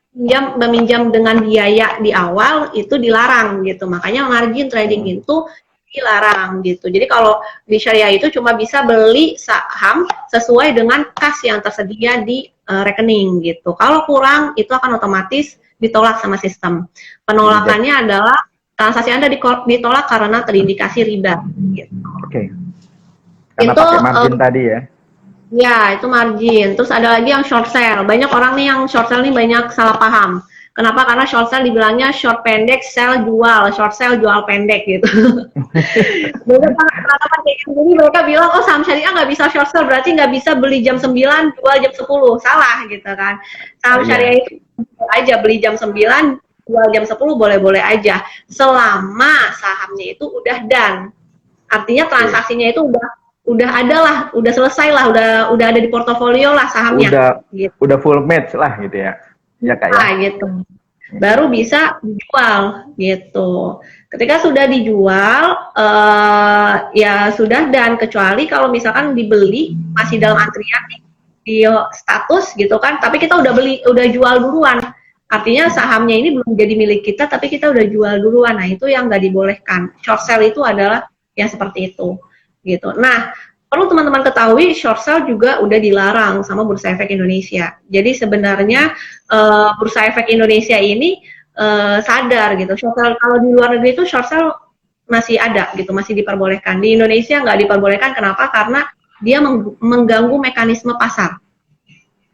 meminjam dengan biaya di awal itu dilarang gitu. Makanya margin trading itu dilarang gitu. Jadi kalau di syariah itu cuma bisa beli saham sesuai dengan kas yang tersedia di rekening gitu. Kalau kurang itu akan otomatis ditolak sama sistem. Penolakannya adalah transaksi Anda ditolak karena terindikasi riba gitu. Karena pakai margin tadi ya. Ya, itu margin. Terus ada lagi yang short sell. Banyak orang nih yang short sell nih banyak salah paham. Kenapa? Karena short sell dibilangnya short pendek, sell jual, short sell jual pendek gitu. Jadi mereka bilang, oh saham syariah nggak bisa short sell, berarti nggak bisa beli jam 9, jual jam 10. Salah gitu kan. Saham syariah itu aja beli jam 9, jual jam 10 boleh-boleh aja. Selama sahamnya itu udah done. Artinya transaksinya itu udah ada lah, udah selesai lah, udah ada di portofolio lah sahamnya. Udah full match lah gitu ya. Ya kayak. Nah, gitu. Baru bisa dijual gitu. Ketika sudah dijual, ya sudah, dan kecuali kalau misalkan dibeli masih dalam antrian di status gitu kan, tapi kita udah jual duluan. Artinya sahamnya ini belum jadi milik kita, tapi kita udah jual duluan. Nah itu yang nggak dibolehkan. Short sell itu adalah yang seperti itu. Gitu. Nah, perlu teman-teman ketahui short sell juga udah dilarang sama Bursa Efek Indonesia. Jadi sebenarnya Bursa Efek Indonesia ini sadar gitu. Short sell kalau di luar negeri itu short sell masih ada gitu, masih diperbolehkan. Di Indonesia nggak diperbolehkan. Kenapa? Karena dia mengganggu mekanisme pasar.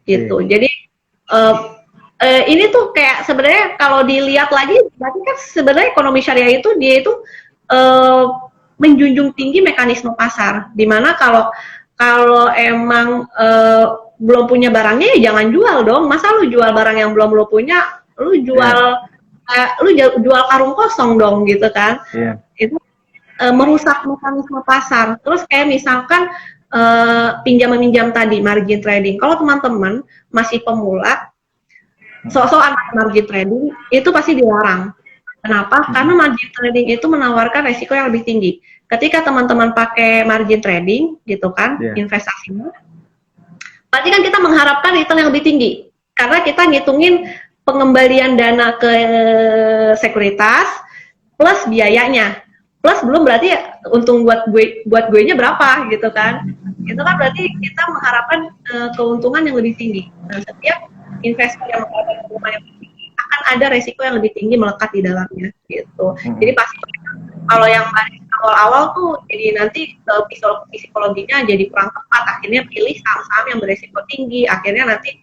Gitu. Jadi ini tuh kayak sebenarnya kalau dilihat lagi, berarti kan sebenarnya ekonomi syariah itu dia itu menjunjung tinggi mekanisme pasar, dimana kalau emang belum punya barangnya ya jangan jual dong. Masa lu jual barang yang belum lu punya, lu jual jual karung kosong dong gitu kan. Itu merusak mekanisme pasar. Terus kayak misalkan pinjam meminjam tadi, margin trading. Kalau teman-teman masih pemula, sok-sokan margin trading itu pasti dilarang. Kenapa? Karena margin trading itu menawarkan resiko yang lebih tinggi. Ketika teman-teman pakai margin trading, gitu kan, investasinya, berarti kan kita mengharapkan return yang lebih tinggi. Karena kita ngitungin pengembalian dana ke sekuritas plus biayanya. plus belum berarti untung buat gue nya berapa gitu kan. Itu kan berarti kita mengharapkan keuntungan yang lebih tinggi. Nah, setiap investor yang mengharapkan keuntungan yang lebih tinggi akan ada resiko yang lebih tinggi melekat di dalamnya gitu. Jadi pasti kalau yang awal-awal tuh jadi nanti psikologinya jadi kurang tepat, akhirnya pilih saham-saham yang beresiko tinggi, akhirnya nanti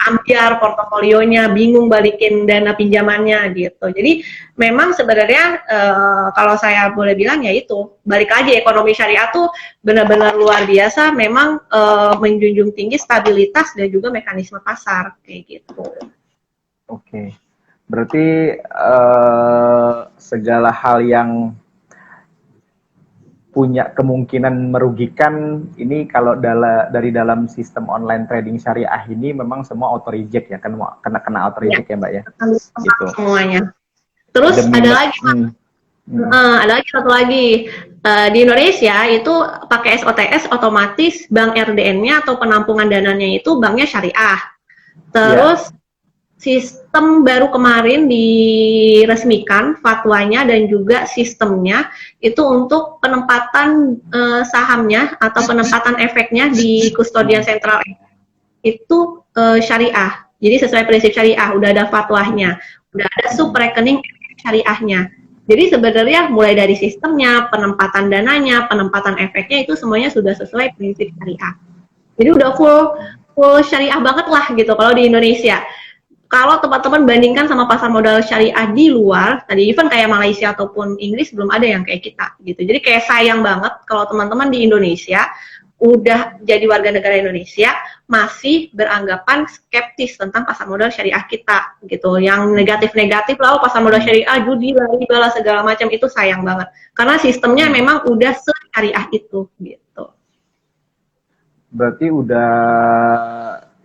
ambiar portofolionya, bingung balikin dana pinjamannya gitu. Jadi memang sebenarnya kalau saya boleh bilang ya itu, balik lagi ekonomi syariah tuh benar-benar luar biasa, memang menjunjung tinggi stabilitas dan juga mekanisme pasar kayak gitu. Oke. Berarti segala hal yang punya kemungkinan merugikan ini kalau dari dalam sistem online trading syariah ini memang semua auto reject ya, kena auto reject ya Mbak ya. Gitu. Semuanya. Terus ada lagi ada lagi satu lagi di Indonesia itu pakai SOTS otomatis bank RDN-nya atau penampungan dananya itu banknya syariah. Terus sistem baru kemarin diresmikan fatwanya dan juga sistemnya itu untuk penempatan sahamnya atau penempatan efeknya di kustodian sentral itu syariah. Jadi sesuai prinsip syariah, udah ada fatwanya, udah ada sub rekening syariahnya. Jadi sebenarnya mulai dari sistemnya, penempatan dananya, penempatan efeknya itu semuanya sudah sesuai prinsip syariah. Jadi udah full syariah banget lah gitu kalau di Indonesia. Kalau teman-teman bandingkan sama pasar modal syariah di luar, tadi even kayak Malaysia ataupun Inggris belum ada yang kayak kita gitu. Jadi kayak sayang banget kalau teman-teman di Indonesia udah jadi warga negara Indonesia masih beranggapan skeptis tentang pasar modal syariah kita gitu. Yang negatif-negatif lah, pasar modal syariah, judi, riba, segala macam itu sayang banget. Karena sistemnya memang udah syariah itu gitu. Berarti udah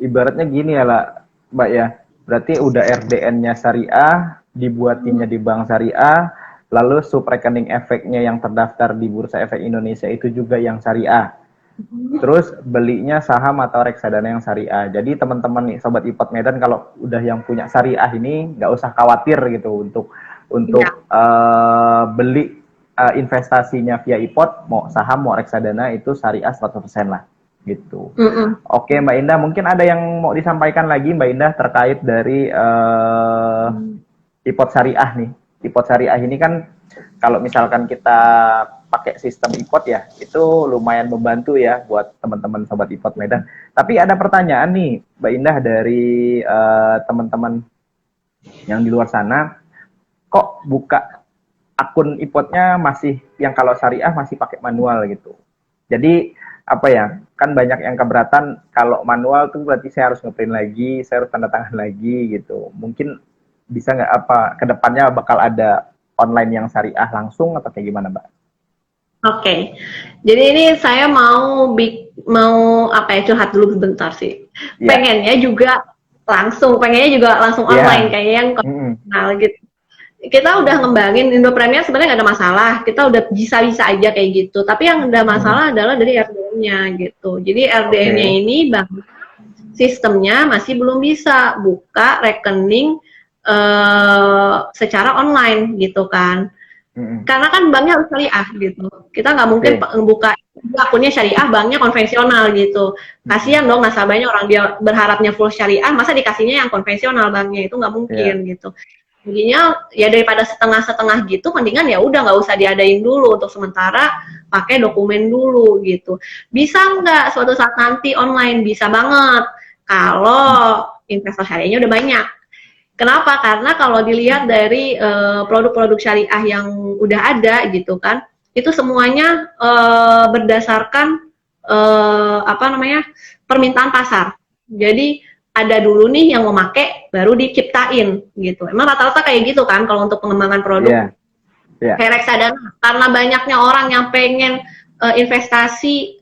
ibaratnya gini ya lah, Mbak ya. Berarti udah RDN-nya syariah, dibuatinnya di bank syariah, lalu sub rekening efeknya yang terdaftar di Bursa Efek Indonesia itu juga yang syariah. Terus belinya saham atau reksadana yang syariah. Jadi teman-teman nih Sobat Ipot Medan kalau udah yang punya syariah ini nggak usah khawatir gitu untuk beli investasinya via Ipot, mau saham mau reksadana itu syariah 100% lah. Gitu. Oke Mbak Indah, mungkin ada yang mau disampaikan lagi Mbak Indah terkait dari Ipot Syariah nih. Ipot Syariah ini kan kalau misalkan kita pakai sistem Ipot ya, itu lumayan membantu ya buat teman-teman Sobat Ipot Medan. Tapi ada pertanyaan nih Mbak Indah dari teman-teman yang di luar sana, kok buka akun Ipotnya masih yang kalau syariah masih pakai manual gitu. Jadi apa ya, kan banyak yang keberatan kalau manual tuh berarti saya harus ngeprint lagi, saya harus tanda tangan lagi gitu. Mungkin bisa nggak kedepannya bakal ada online yang syariah langsung atau kayak gimana Mbak? Oke, jadi ini saya mau curhat dulu sebentar sih. Pengennya juga langsung online kayak yang konvensional gitu. Kita udah ngembangin Indo Premier sebenarnya nggak ada masalah, kita udah bisa-bisa aja kayak gitu. Tapi yang ada masalah adalah dari RDN-nya gitu. Jadi RDN-nya ini sistemnya masih belum bisa buka rekening secara online gitu kan. Karena kan banknya harus syariah gitu. Kita nggak mungkin buka akunnya syariah, banknya konvensional gitu. Kasihan dong nasabahnya, orang dia berharapnya full syariah, masa dikasihnya yang konvensional banknya, itu nggak mungkin gitu. Jadinya ya daripada setengah-setengah gitu, mendingan ya udah nggak usah diadain dulu untuk sementara, pakai dokumen dulu gitu. Bisa nggak suatu saat nanti online? Bisa banget kalau investor syariahnya udah banyak. Kenapa? Karena kalau dilihat dari produk-produk syariah yang udah ada gitu kan, itu semuanya berdasarkan permintaan pasar. Jadi ada dulu nih yang mau make, baru diciptain gitu. Emang rata-rata kayak gitu kan kalau untuk pengembangan produk. Kayak reksadana, karena banyaknya orang yang pengen investasi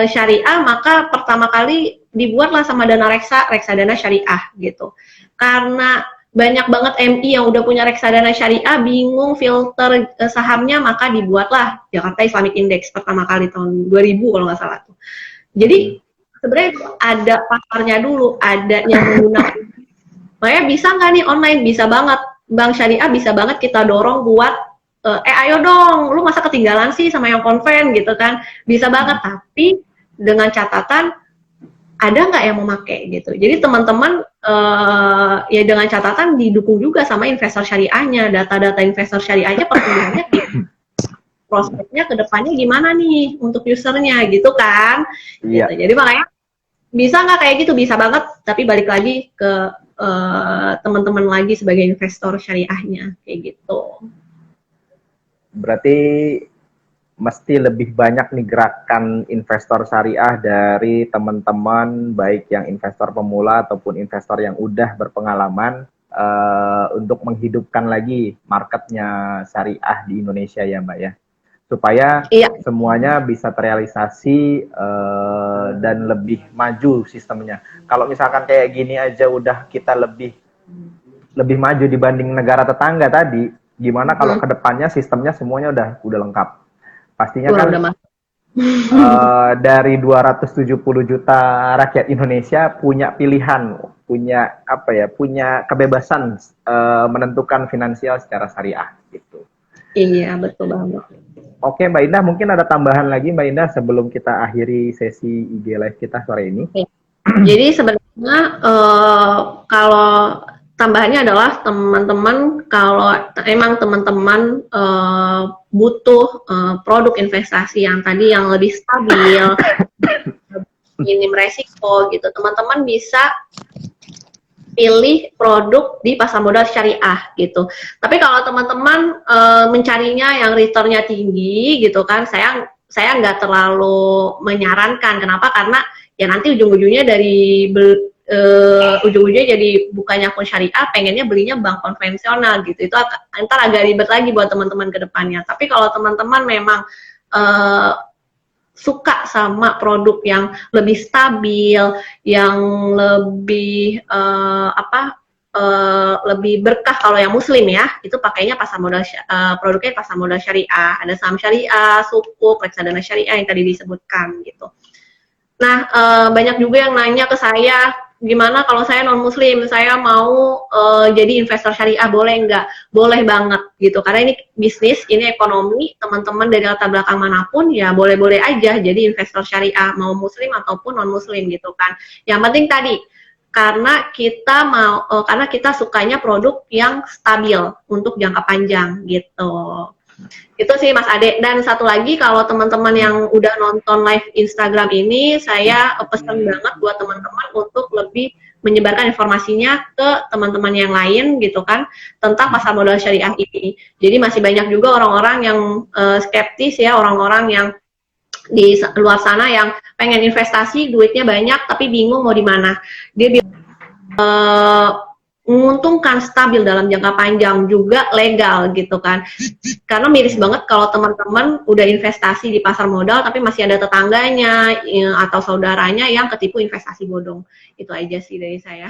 syariah, maka pertama kali dibuatlah sama dana reksadana syariah gitu. Karena banyak banget MI yang udah punya reksadana syariah, bingung filter sahamnya, maka dibuatlah Jakarta Islamic Index pertama kali tahun 2000 kalau nggak salah tuh. Jadi sebenarnya ada pasarnya dulu, ada yang menggunakan. Makanya bisa nggak nih online? Bisa banget. Bank syariah bisa banget kita dorong buat ayo dong, lu masa ketinggalan sih sama yang konven gitu kan, bisa banget, tapi dengan catatan ada nggak yang mau pakai gitu. Jadi teman-teman ya dengan catatan didukung juga sama investor syariahnya, data-data investor syariahnya pertumbuhannya prospeknya ke depannya gimana nih untuk usernya gitu kan. Iya. Gitu. Jadi makanya bisa nggak kayak gitu, bisa banget, tapi balik lagi ke teman-teman lagi sebagai investor syariahnya kayak gitu. Berarti mesti lebih banyak nih gerakan investor syariah dari teman-teman, baik yang investor pemula ataupun investor yang udah berpengalaman untuk menghidupkan lagi marketnya syariah di Indonesia ya Mbak ya, supaya semuanya bisa terrealisasi dan lebih maju sistemnya. Kalau misalkan kayak gini aja udah kita lebih maju dibanding negara tetangga tadi, gimana kalau kedepannya sistemnya semuanya udah lengkap? Pastinya kan dari 270 juta rakyat Indonesia punya pilihan, punya apa ya, punya kebebasan menentukan finansial secara syariah gitu. Iya, betul banget. Oke Mbak Indah, mungkin ada tambahan lagi Mbak Indah sebelum kita akhiri sesi IG Live kita sore ini. Jadi sebenarnya kalau tambahannya adalah teman-teman, kalau emang teman-teman butuh produk investasi yang tadi yang lebih stabil, minim resiko gitu, teman-teman bisa pilih produk di pasar modal syariah gitu. Tapi kalau teman-teman mencarinya yang returnnya tinggi gitu kan, saya nggak terlalu menyarankan. Kenapa? Karena ya nanti ujung-ujungnya ujung-ujungnya jadi bukannya akun syariah, pengennya belinya bank konvensional gitu. Itu ntar agak ribet lagi buat teman-teman ke depannya. Tapi kalau teman-teman memang suka sama produk yang lebih stabil, yang lebih lebih berkah, kalau yang muslim ya, itu pakainya pasar modal produknya pasar modal syariah, ada saham syariah, sukuk, reksadana syariah yang tadi disebutkan gitu. Nah, banyak juga yang nanya ke saya, gimana kalau saya non muslim, saya mau jadi investor syariah, boleh nggak? Boleh banget gitu, karena ini bisnis, ini ekonomi, teman-teman dari latar belakang manapun ya boleh-boleh aja jadi investor syariah, mau muslim ataupun non muslim gitu kan. Yang penting tadi, karena kita sukanya produk yang stabil untuk jangka panjang gitu. Itu sih Mas Ade. Dan satu lagi, kalau teman-teman yang udah nonton live Instagram ini, saya pesan banget buat teman-teman untuk lebih menyebarkan informasinya ke teman-teman yang lain gitu kan, tentang pasar modal syariah ini. Jadi masih banyak juga orang-orang yang skeptis ya, orang-orang yang di luar sana yang pengen investasi, duitnya banyak tapi bingung mau di mana. Dia menguntungkan, stabil dalam jangka panjang, juga legal gitu kan. Karena miris banget kalau teman-teman udah investasi di pasar modal tapi masih ada tetangganya atau saudaranya yang ketipu investasi bodong. Itu aja sih dari saya.